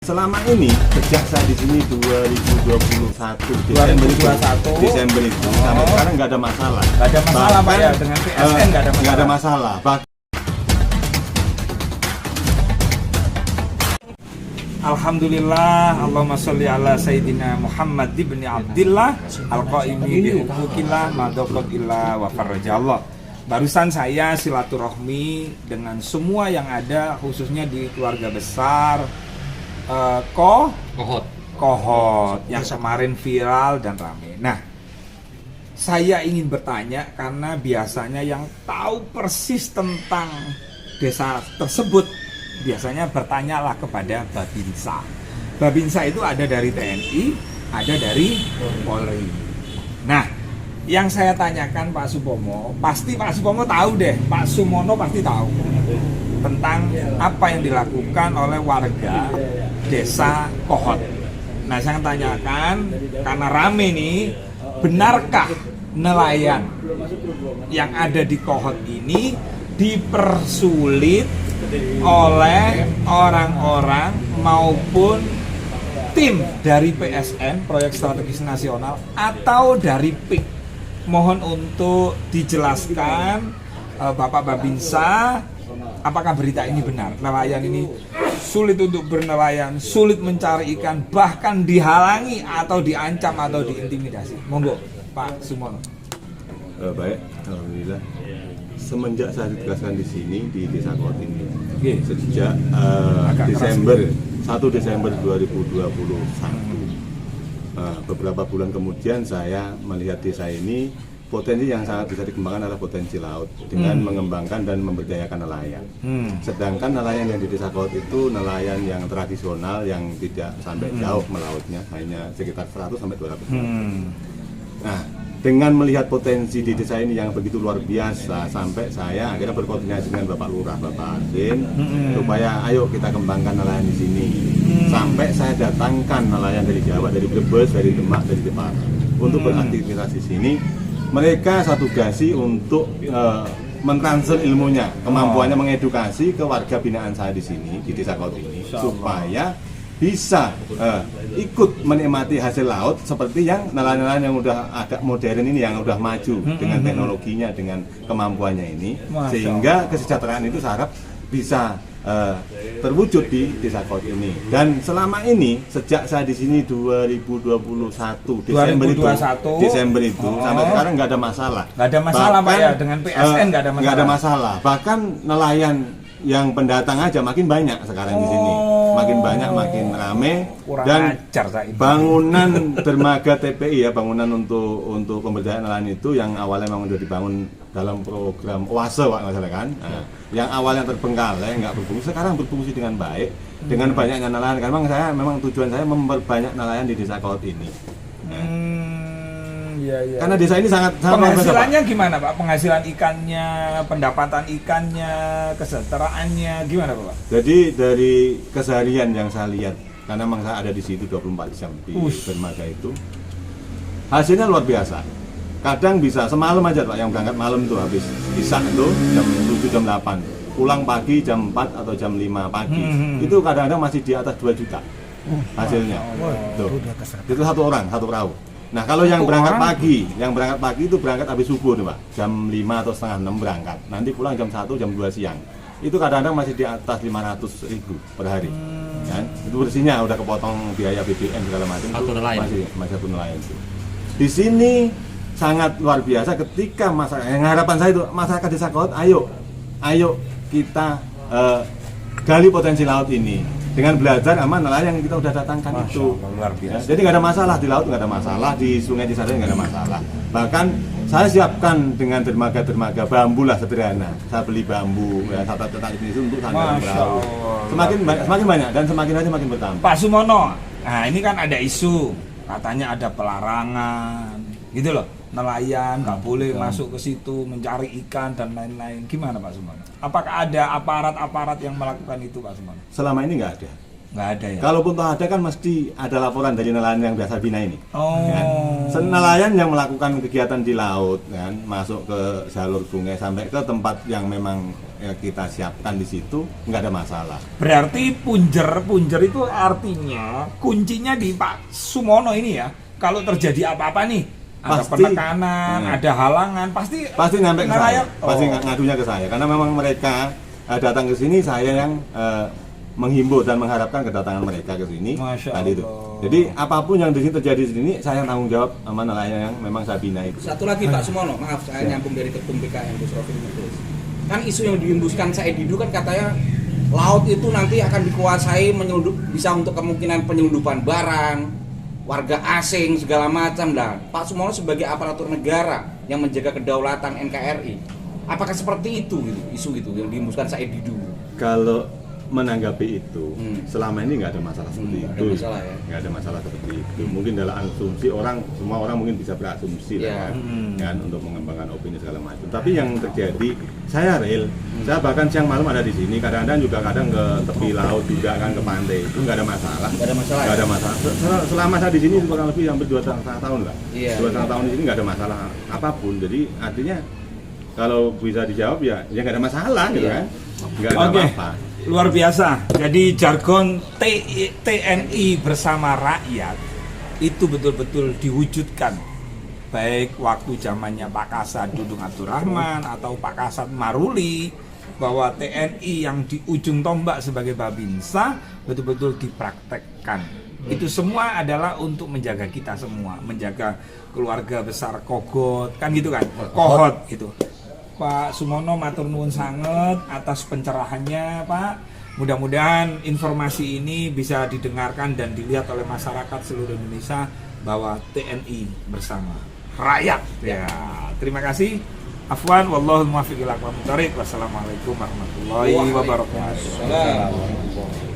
selama ini sejak saya di sini 2021 Desember itu sampai sekarang nggak ada masalah. Nggak ada masalah Pak ya, dengan PSN nggak ada masalah. Nggak ada masalah. Alhamdulillah, Allahumma sholli ala Sayyidina Muhammad ibn Abdillah al-qaimi bi hukukillah madaqat illa wa farajallah. Barusan saya silaturahmi dengan semua yang ada, khususnya di keluarga besar Kohot yang kemarin viral dan rame. Nah, saya ingin bertanya karena biasanya yang tahu persis tentang desa tersebut biasanya bertanyalah kepada Babinsa. Babinsa itu ada dari TNI, ada dari Polri. Nah, yang saya tanyakan Pak Supomo, pasti Pak Supomo tahu deh, Pak Sumono pasti tahu tentang apa yang dilakukan oleh warga desa Kohot. Nah, saya tanyakan karena rame nih, benarkah nelayan yang ada di Kohot ini dipersulit oleh orang-orang maupun tim dari PSN, Proyek Strategis Nasional, atau dari PIK? Mohon untuk dijelaskan Bapak Babinsa, apakah berita ini benar? Nelayan ini sulit untuk bernelayan, sulit mencari ikan, bahkan dihalangi atau diancam atau diintimidasi. Monggo Pak Sumono. Baik, alhamdulillah. Semenjak saya ditugaskan di sini di Desa Kohot ini, sejak Desember 1 Desember 2021, beberapa bulan kemudian saya melihat desa ini potensi yang sangat bisa dikembangkan adalah potensi laut dengan mengembangkan dan memberdayakan nelayan. Sedangkan nelayan yang di Desa Kohot itu nelayan yang tradisional yang tidak sampai jauh melautnya, hanya sekitar 100 sampai 200 meter. Nah, dengan melihat potensi di desa ini yang begitu luar biasa, sampai saya akhirnya berkoordinasi dengan Bapak Lurah, Bapak Arvin, supaya ayo kita kembangkan nelayan di sini. Sampai saya datangkan nelayan dari Jawa, dari Brebes, dari Demak, dari Jepara untuk beraktivitas di sini. Mereka saya tugasi untuk mentransfer ilmunya, kemampuannya mengedukasi ke warga binaan saya di sini di Desa Kohot ini, supaya bisa ikut menikmati hasil laut seperti yang nelayan-nelayan yang udah agak modern ini, yang udah maju dengan teknologinya, dengan kemampuannya ini, sehingga kesejahteraan itu saya harap bisa terwujud di Desa Kohot ini. Dan selama ini sejak saya di sini 2021 Desember itu sampai sekarang nggak ada masalah. Nggak ada masalah Pak ya, dengan PSN nggak ada masalah. Nggak ada masalah. Bahkan nelayan yang pendatang aja makin banyak sekarang di sini, makin banyak, makin rame. Dan bangunan dermaga TPI ya, bangunan untuk pemberdayaan nelayan itu yang awalnya memang sudah dibangun dalam program OASE Pak, nggak salah kan? Nah, yang awalnya terbengkalai, nggak berfungsi, sekarang berfungsi dengan baik, dengan banyaknya nelayan. Karena memang tujuan saya memperbanyak nelayan di Desa Kohot ini. Iya. Karena desa ini sangat penghasilannya gimana Pak? Penghasilan ikannya, pendapatan ikannya, kesejahteraannya gimana Pak? Jadi dari keseharian yang saya lihat, karena memang saya ada di situ 24 jam di dermaga itu, hasilnya luar biasa. Kadang bisa semalam aja Pak, yang berangkat malam tuh habis bisa itu jam 7 jam 8, pulang pagi jam 4 atau jam 5 pagi. Itu kadang-kadang masih di atas 2 juta hasilnya. Tuh. Itu satu orang, satu perahu. Nah, kalau yang berangkat pagi itu berangkat habis subuh nih Pak, jam 5 atau setengah 6 berangkat, nanti pulang jam 1, jam 2 siang. Itu kadang-kadang masih di atas 500.000 per hari. Kan? Itu bersihnya udah kepotong biaya BBM segala macam, masih satu nelayan itu. Di sini sangat luar biasa ketika yang harapan saya itu masyarakat Desa Kohot, ayo kita gali potensi laut ini dengan belajar sama nelayan yang kita udah datangkan. Masya itu Allah, luar biasa. Jadi nggak ada masalah di laut, nggak ada masalah di Sungai Cisadane, nggak ada masalah. Bahkan saya siapkan dengan dermaga bambu lah, sederhana. Saya beli bambu, ya, saya tetap di sini untuk sandaran perahu. Semakin banyak dan semakin hari semakin bertambah. Pak Sumono, nah ini kan ada isu katanya ada pelarangan, gitu loh. Nelayan nggak boleh masuk ke situ mencari ikan dan lain-lain. Gimana Pak Sumono? Apakah ada aparat-aparat yang melakukan itu Pak Sumono? Selama ini nggak ada. Nggak ada ya? Kalaupun toh ada kan mesti ada laporan dari nelayan yang biasa bina ini. Kan? Nelayan yang melakukan kegiatan di laut kan, masuk ke jalur sungai sampai ke tempat yang memang ya kita siapkan di situ, nggak ada masalah. Berarti punjer itu artinya kuncinya di Pak Sumono ini ya. Kalau terjadi apa-apa nih, ada Pasti. penekanan, ada halangan, pasti Nyampe ke saya, ngerayap. pasti ngadunya ke saya, karena memang mereka datang ke sini, saya yang menghimbau dan mengharapkan kedatangan mereka ke sini. Masya Tadi itu. Allah. Jadi apapun yang di sini terjadi di sini, saya tanggung jawab sama nelayan yang memang saya bina itu. Satu lagi Pak Sumono, maaf saya nyambung dari Ketum BKN Gus Rofik Mudus. Kan isu yang dihembuskan Said Didu kan katanya laut itu nanti akan dikuasai bisa untuk kemungkinan penyelundupan barang, warga asing segala macam. Dan Pak Sumono sebagai aparatur negara yang menjaga kedaulatan NKRI, apakah seperti itu gitu, isu gitu yang dihembuskan Said Didu? Kalau menanggapi itu, selama ini nggak ada masalah seperti Nggak ada itu. masalah ya. Nggak ada masalah seperti itu. Mungkin dalam asumsi semua orang mungkin bisa berasumsi lah kan, untuk mengembangkan opini segala macam. Tapi yang terjadi, saya real, saya bahkan siang malam ada di sini. Kadang-kadang juga ke tepi laut juga kan, ke pantai itu nggak ada masalah. Nggak ada masalah. Nggak ada masalah. Selama saya di sini kurang lebih hampir 2,5 tahun lah. Iya. 2,5 tahun di sini nggak ada masalah apapun. Jadi artinya kalau bisa dijawab ya nggak ada masalah gitu kan. Nggak ada Oke. apa-apa. Luar biasa. Jadi jargon TNI bersama rakyat itu betul-betul diwujudkan. Baik waktu zamannya Pak Kasat Dudung Abdurrahman atau Pak Kasat Maruli, bahwa TNI yang di ujung tombak sebagai Babinsa betul-betul dipraktekkan. Itu semua adalah untuk menjaga kita semua, menjaga keluarga besar Kogot, kan gitu kan? Kohot gitu. Pak Sumono matur nuwun sanget atas pencerahannya, Pak. Mudah-mudahan informasi ini bisa didengarkan dan dilihat oleh masyarakat seluruh Indonesia bahwa TNI bersama rakyat. Ya, terima kasih. Afwan wallahul muwaffiq ila aqwamit thoriq. Wassalamualaikum warahmatullahi wabarakatuh. Waalaikumsalam.